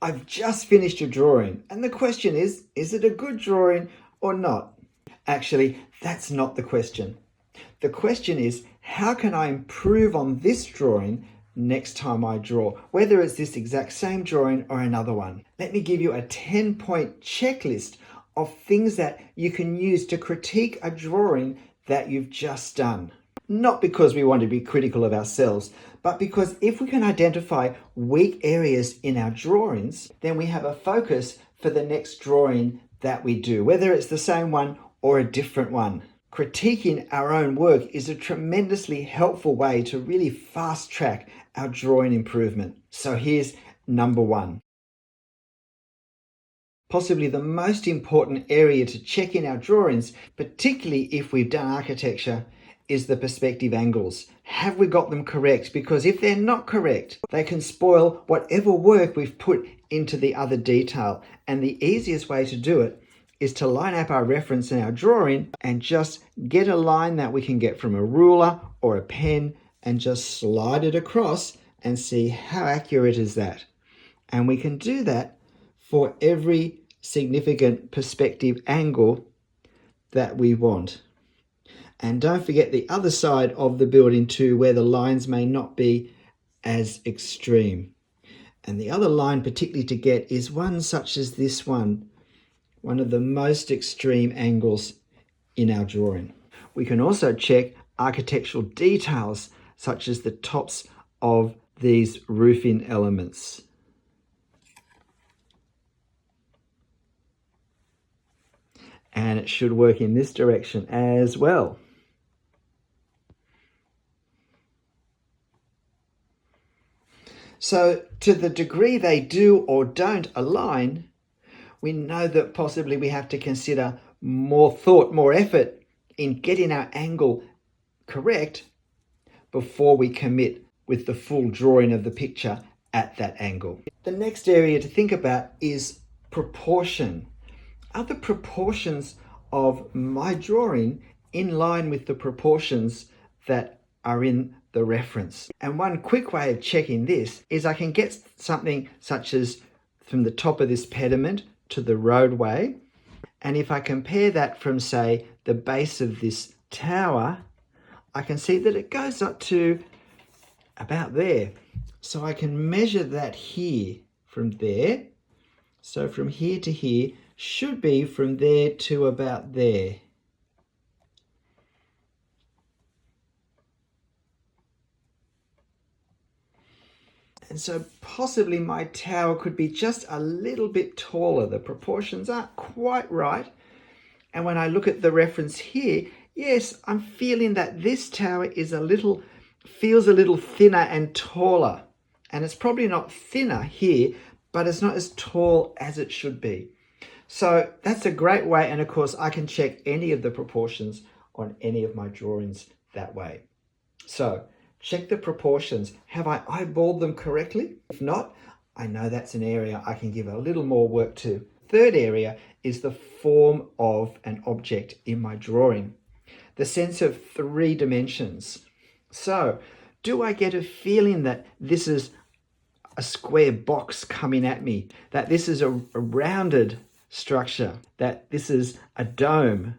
I've just finished a drawing, and the question is it a good drawing or not? Actually, that's not the question. The question is, how can I improve on this drawing next time I draw, whether it's this exact same drawing or another one? Let me give you a 10-point checklist of things that you can use to critique a drawing that you've just done. Not because we want to be critical of ourselves, but because if we can identify weak areas in our drawings, then we have a focus for the next drawing that we do, whether it's the same one or a different one. Critiquing our own work is a tremendously helpful way to really fast track our drawing improvement. So here's number one. Possibly the most important area to check in our drawings, particularly if we've done architecture, is the perspective angles. Have we got them correct? Because if they're not correct, they can spoil whatever work we've put into the other detail. And the easiest way to do it is to line up our reference in our drawing and just get a line that we can get from a ruler or a pen and just slide it across and see how accurate is that. And we can do that for every significant perspective angle that we want. And don't forget the other side of the building too, where the lines may not be as extreme. And the other line particularly to get is one such as this one of the most extreme angles in our drawing. We can also check architectural details such as the tops of these roofing elements. And it should work in this direction as well. So to the degree they do or don't align, we know that possibly we have to consider more thought, more effort in getting our angle correct before we commit with the full drawing of the picture at that angle. The next area to think about is proportion. Are the proportions of my drawing in line with the proportions that are in the reference? And one quick way of checking this is I can get something such as from the top of this pediment to the roadway. And if I compare that from, say, the base of this tower, I can see that it goes up to about there. So I can measure that here from there. So from here to here should be from there to about there. And so possibly my tower could be just a little bit taller. The proportions aren't quite right. And when I look at the reference here, yes, I'm feeling that this tower is feels a little thinner and taller. And it's probably not thinner here, but it's not as tall as it should be. So that's a great way. And of course, I can check any of the proportions on any of my drawings that way. So check the proportions. Have I eyeballed them correctly? If not, I know that's an area I can give a little more work to. Third area is the form of an object in my drawing. The sense of 3 dimensions. So, do I get a feeling that this is a square box coming at me? That this is a rounded structure? That this is a dome,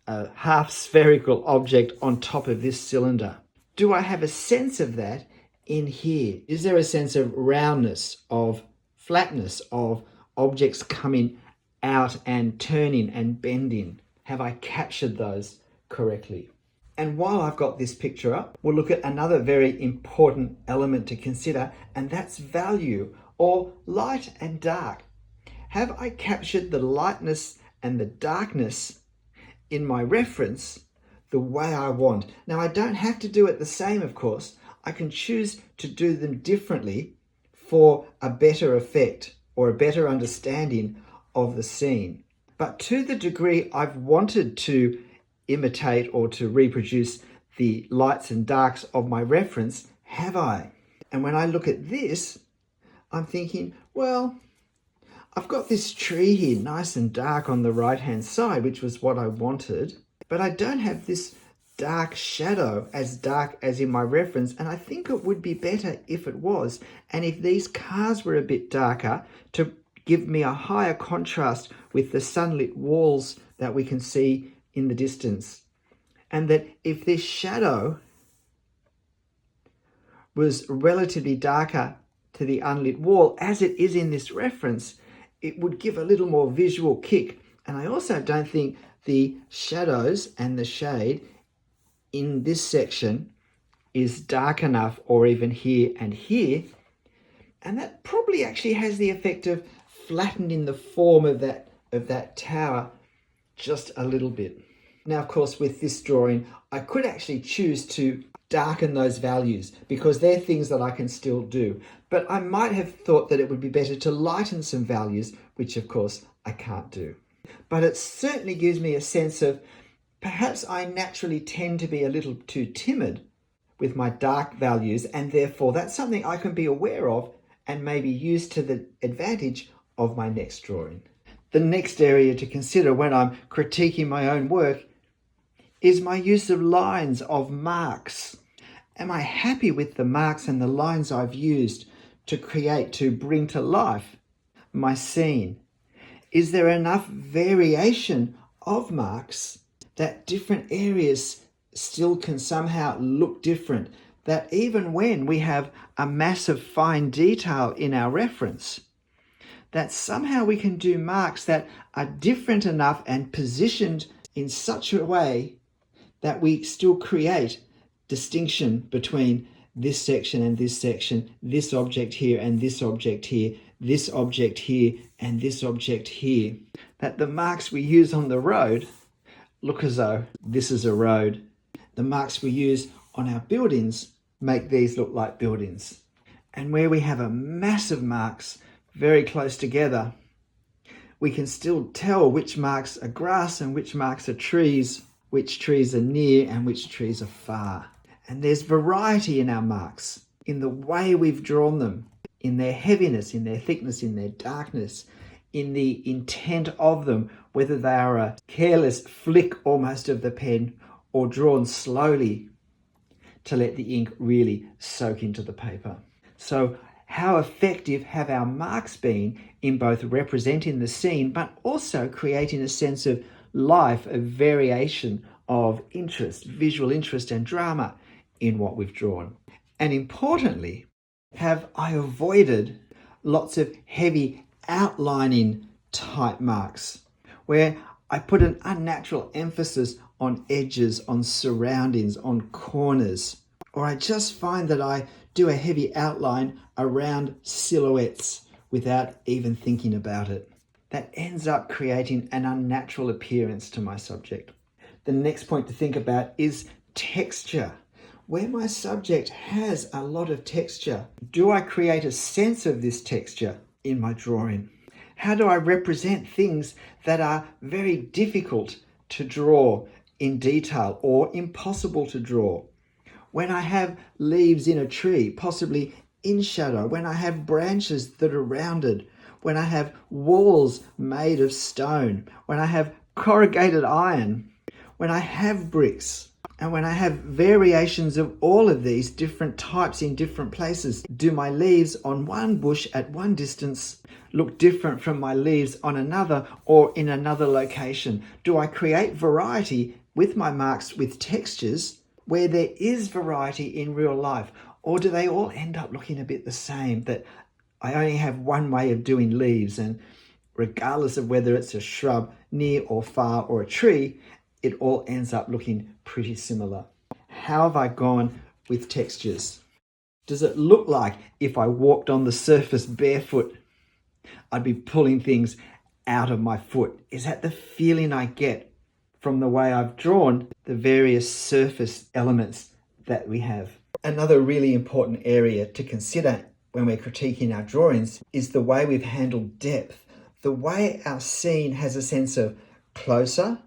a half spherical object on top of this cylinder? Do I have a sense of that in here? Is there a sense of roundness, of flatness, of objects coming out and turning and bending? Have I captured those correctly? And while I've got this picture up, we'll look at another very important element to consider, and that's value, or light and dark. Have I captured the lightness and the darkness in my reference the way I want? Now, I don't have to do it the same, of course. I can choose to do them differently for a better effect or a better understanding of the scene. But to the degree I've wanted to imitate or to reproduce the lights and darks of my reference, have I? And when I look at this, I'm thinking, well, I've got this tree here nice and dark on the right hand side, which was what I wanted, but I don't have this dark shadow, as dark as in my reference, and I think it would be better if it was, and if these cars were a bit darker to give me a higher contrast with the sunlit walls that we can see in the distance. And that if this shadow was relatively darker to the unlit wall, as it is in this reference, it would give a little more visual kick. And I also don't think the shadows and the shade in this section is dark enough, or even here and here. And that probably actually has the effect of flattening the form of that tower just a little bit. Now, of course, with this drawing, I could actually choose to darken those values because they're things that I can still do. But I might have thought that it would be better to lighten some values, which of course I can't do. But it certainly gives me a sense of perhaps I naturally tend to be a little too timid with my dark values, and therefore that's something I can be aware of and maybe use to the advantage of my next drawing. The next area to consider when I'm critiquing my own work is my use of lines, of marks. Am I happy with the marks and the lines I've used to create, to bring to life my scene? Is there enough variation of marks that different areas still can somehow look different? That even when we have a massive fine detail in our reference, that somehow we can do marks that are different enough and positioned in such a way that we still create distinction between this section and this section, this object here and this object here, this object here and this object here. That the marks we use on the road look as though this is a road. The marks we use on our buildings make these look like buildings. And where we have a massive marks very close together, we can still tell which marks are grass and which marks are trees, which trees are near and which trees are far. And there's variety in our marks, in the way we've drawn them, in their heaviness, in their thickness, in their darkness, in the intent of them, whether they are a careless flick almost of the pen or drawn slowly to let the ink really soak into the paper. So how effective have our marks been in both representing the scene but also creating a sense of life, of variation, of interest, visual interest and drama in what we've drawn? And importantly, have I avoided lots of heavy outlining type marks where I put an unnatural emphasis on edges, on surroundings, on corners, or I just find that I do a heavy outline around silhouettes without even thinking about it? That ends up creating an unnatural appearance to my subject. The next point to think about is texture. Where my subject has a lot of texture, do I create a sense of this texture in my drawing? How do I represent things that are very difficult to draw in detail or impossible to draw? When I have leaves in a tree, possibly in shadow, when I have branches that are rounded, when I have walls made of stone, when I have corrugated iron, when I have bricks, and when I have variations of all of these different types in different places, do my leaves on one bush at one distance look different from my leaves on another or in another location? Do I create variety with my marks with textures where there is variety in real life? Or do they all end up looking a bit the same, that I only have one way of doing leaves, and regardless of whether it's a shrub near or far or a tree, it all ends up looking pretty similar? How have I gone with textures? Does it look like if I walked on the surface barefoot, I'd be pulling things out of my foot? Is that the feeling I get from the way I've drawn the various surface elements that we have? Another really important area to consider when we're critiquing our drawings is the way we've handled depth. The way our scene has a sense of closer,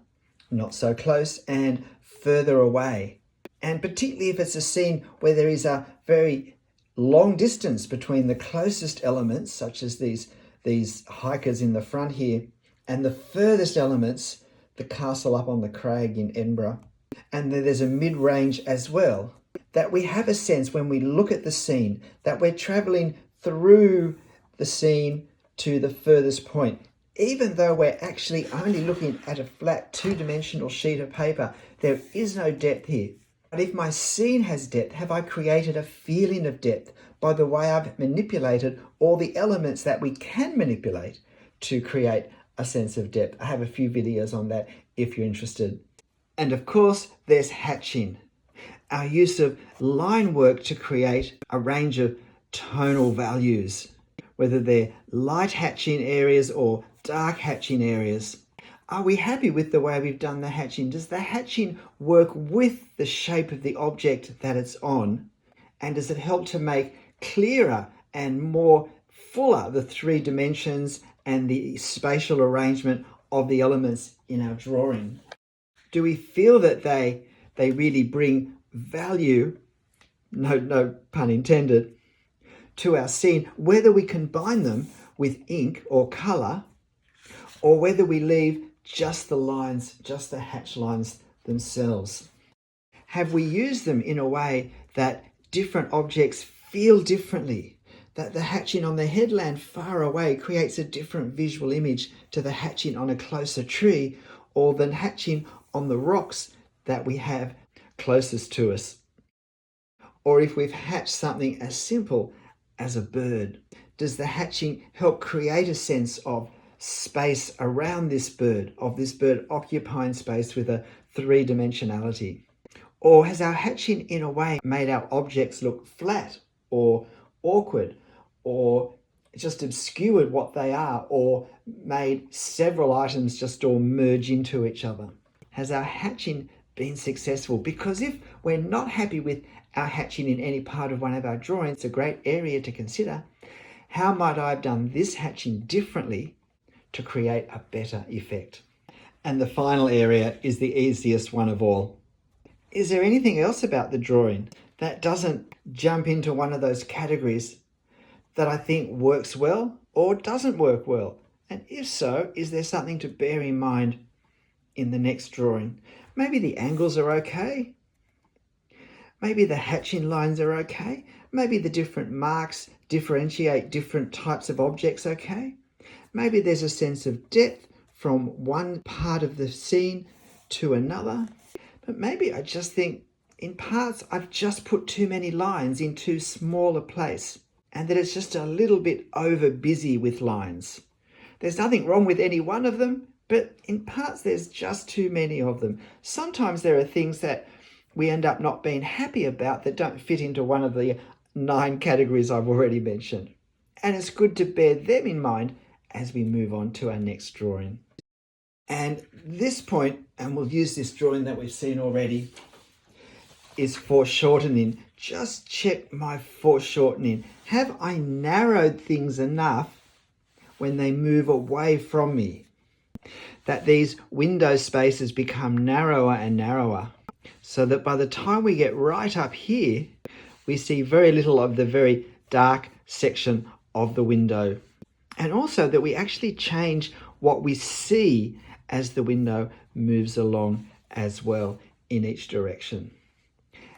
not so close, and further away. And particularly if it's a scene where there is a very long distance between the closest elements, such as these hikers in the front here, and the furthest elements, the castle up on the crag in Edinburgh, And then there's a mid-range as well, that we have a sense when we look at the scene that we're traveling through the scene to the furthest point. Even though we're actually only looking at a flat two-dimensional sheet of paper, there is no depth here. But if my scene has depth, have I created a feeling of depth by the way I've manipulated all the elements that we can manipulate to create a sense of depth? I have a few videos on that if you're interested. And of course, there's hatching, our use of line work to create a range of tonal values, whether they're light hatching areas or dark hatching areas. Are we happy with the way we've done the hatching? Does the hatching work with the shape of the object that it's on? And does it help to make clearer and more fuller the three dimensions and the spatial arrangement of the elements in our drawing? Do we feel that they really bring value, no pun intended, to our scene, whether we combine them with ink or colour, or whether we leave just the lines, just the hatch lines themselves? Have we used them in a way that different objects feel differently? That the hatching on the headland far away creates a different visual image to the hatching on a closer tree, or the hatching on the rocks that we have closest to us? Or if we've hatched something as simple as a bird, does the hatching help create a sense of space around this bird, of this bird occupying space with a three-dimensionality? Or has our hatching in a way made our objects look flat or awkward, or just obscured what they are, or made several items just all merge into each other? Has our hatching been successful? Because if we're not happy with our hatching in any part of one of our drawings, it's a great area to consider. How might I have done this hatching differently to create a better effect? And the final area is the easiest one of all. Is there anything else about the drawing that doesn't jump into one of those categories that I think works well or doesn't work well? And if so, is there something to bear in mind in the next drawing? Maybe the angles are okay. Maybe the hatching lines are okay. Maybe the different marks differentiate different types of objects okay. Maybe there's a sense of depth from one part of the scene to another. But maybe I just think in parts I've just put too many lines in too small a place, and that it's just a little bit over busy with lines. There's nothing wrong with any one of them, but in parts there's just too many of them. Sometimes there are things that we end up not being happy about that don't fit into one of the 9 categories I've already mentioned. And it's good to bear them in mind as we move on to our next drawing. And this point, and we'll use this drawing that we've seen already, is foreshortening. Just check my foreshortening. Have I narrowed things enough when they move away from me that these window spaces become narrower and narrower, so that by the time we get right up here, we see very little of the very dark section of the window? And also that we actually change what we see as the window moves along as well in each direction.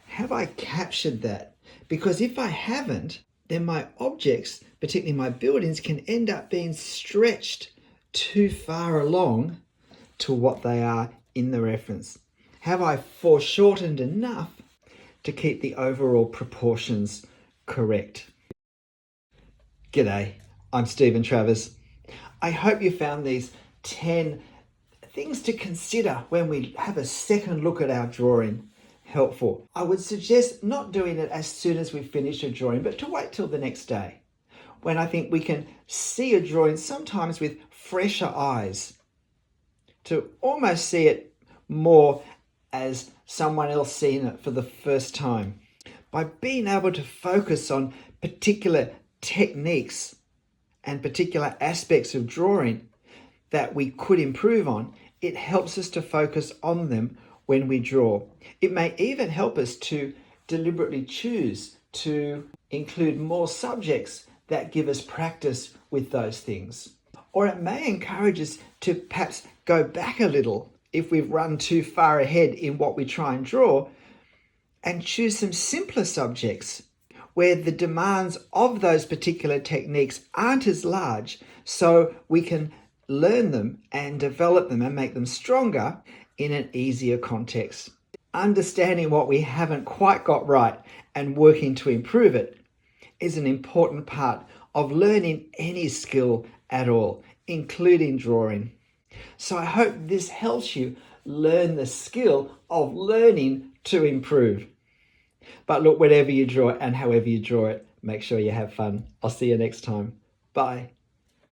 Have I captured that? Because if I haven't, then my objects, particularly my buildings, can end up being stretched too far along to what they are in the reference. Have I foreshortened enough to keep the overall proportions correct? G'day, I'm Stephen Travers. I hope you found these 10 things to consider when we have a second look at our drawing helpful. I would suggest not doing it as soon as we finish a drawing, but to wait till the next day, when I think we can see a drawing sometimes with fresher eyes, to almost see it more as someone else seeing it for the first time. By being able to focus on particular techniques and particular aspects of drawing that we could improve on, it helps us to focus on them when we draw. It may even help us to deliberately choose to include more subjects that give us practice with those things. Or it may encourage us to perhaps go back a little if we've run too far ahead in what we try and draw, and choose some simpler subjects where the demands of those particular techniques aren't as large, so we can learn them and develop them and make them stronger in an easier context. Understanding what we haven't quite got right and working to improve it is an important part of learning any skill at all, including drawing. So I hope this helps you learn the skill of learning to improve. But look, whatever you draw and however you draw it, make sure you have fun. I'll see you next time. Bye.